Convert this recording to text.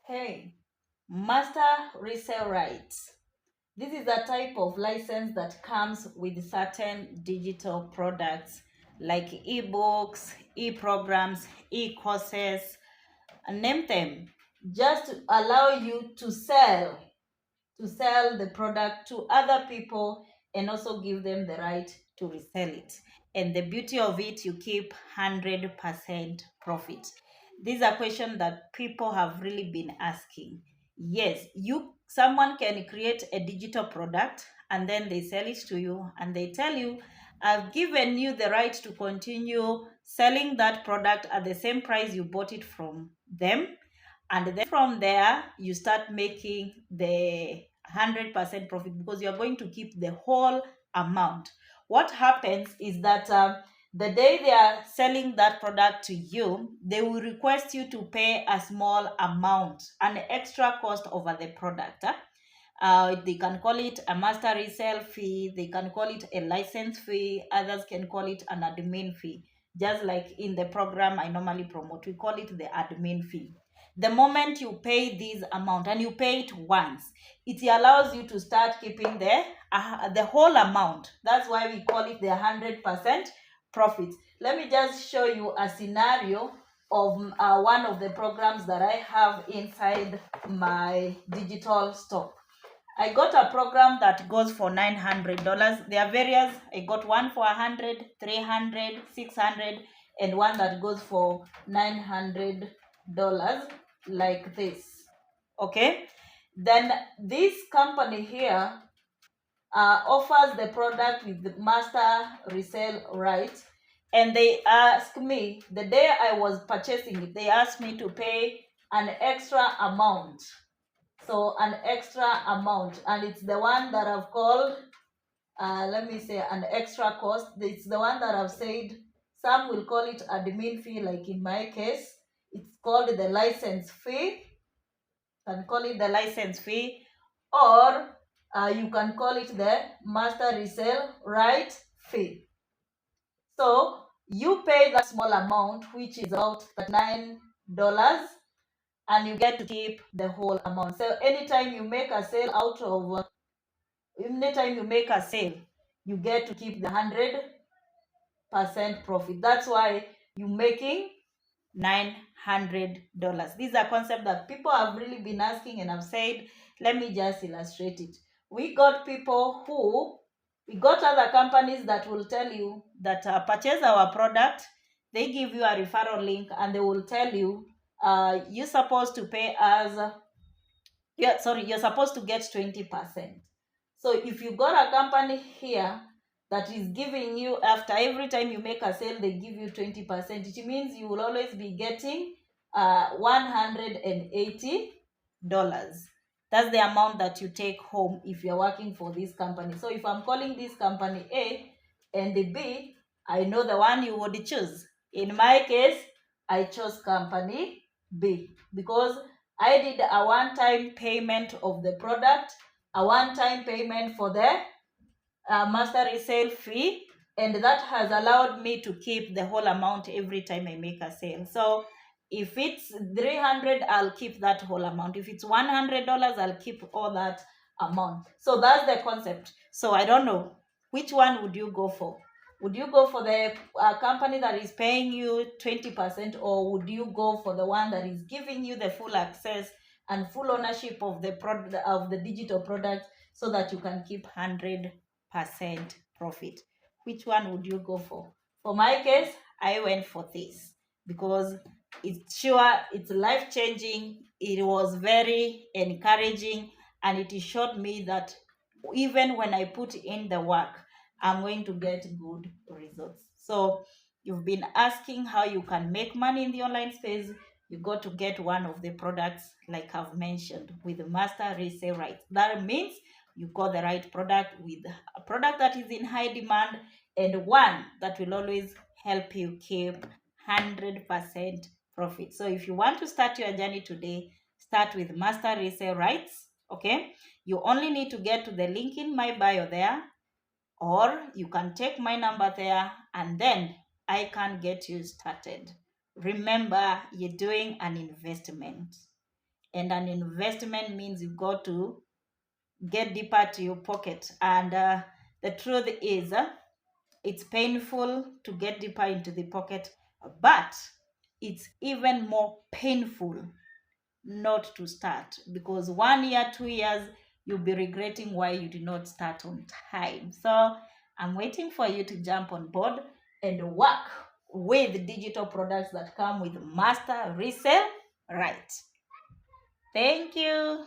Hey, master resell rights. This is a type of license that comes with certain digital products like ebooks, e-programs, e-courses, name them. Just to allow you to sell the product to other people and also give them the right to resell it. And the beauty of it, you keep 100% profit. These are questions that people have really been asking. Yes, someone can create a digital product and then they sell it to you and they tell you, I've given you the right to continue selling that product at the same price you bought it from them, and then from there you start making the 100% profit because you're going to keep the whole amount. What happens is that the day they are selling that product to you, they will request you to pay a small amount, an extra cost over the product. They can call it a master resale fee, they can call it a license fee, others can call it an admin fee. Just like in the program I normally promote, we call it the admin fee. The moment you pay this amount and you pay it once, it allows you to start keeping the whole amount. That's why we call it the 100% profit. Let me just show you a scenario of one of the programs that I have inside my digital store. I got a program that goes for $900. There are various. I got one for 100, 300, 600, and one that goes for $900 like this. Okay. Then this company here offers the product with the master resale right, and they asked me the day I was purchasing it, they asked me to pay an extra amount. So an extra amount, and it's the one that I've called, let me say, an extra cost. It's the one that I've said some will call it admin fee, like in my case it's called the license fee. You can call it the license fee, or you can call it the master resale right fee. So you pay that small amount, which is about $9, and you get to keep the whole amount. So anytime you make a sale you get to keep the 100% profit. That's why you're making $900. These are concepts that people have really been asking, and I've said, let me just illustrate it. We got other companies that will tell you that purchase our product. They give you a referral link and they will tell you you're supposed to pay us, you're supposed to get 20%. So if you got a company here that is giving you, after every time you make a sale, they give you 20%, it means you will always be getting $180. That's the amount that you take home if you're working for this company. So if I'm calling this company A and the B, I know the one you would choose. In my case, I chose company B because I did a one-time payment of the product, a one-time payment for the master resale fee, and that has allowed me to keep the whole amount every time I make a sale. So if it's 300, I'll keep that whole amount. If it's $100, I'll keep all that amount. So that's the concept. So I don't know, which one would you go for? Would you go for the company that is paying you 20%, or would you go for the one that is giving you the full access and full ownership of the product, of the digital product, so that you can keep 100% profit? Which one would you go for? For my case, I went for this because it's life-changing. It was very encouraging, and it showed me that even when I put in the work, I'm going to get good results. So you've been asking how you can make money in the online space. You got to get one of the products like I've mentioned with master resale rights. That means you got the right product with a product that is in high demand, and one that will always help you keep 100% profit. So if you want to start your journey today, start with master resale rights. Okay, you only need to get to the link in my bio there, or you can take my number there, and then I can get you started. Remember, you're doing an investment. and an investment means you got to get deeper to your pocket. And the truth is, it's painful to get deeper into the pocket, but it's even more painful not to start, because 1 year, 2 years, you'll be regretting why you did not start on time. So I'm waiting for you to jump on board and work with digital products that come with master resell right. Thank you.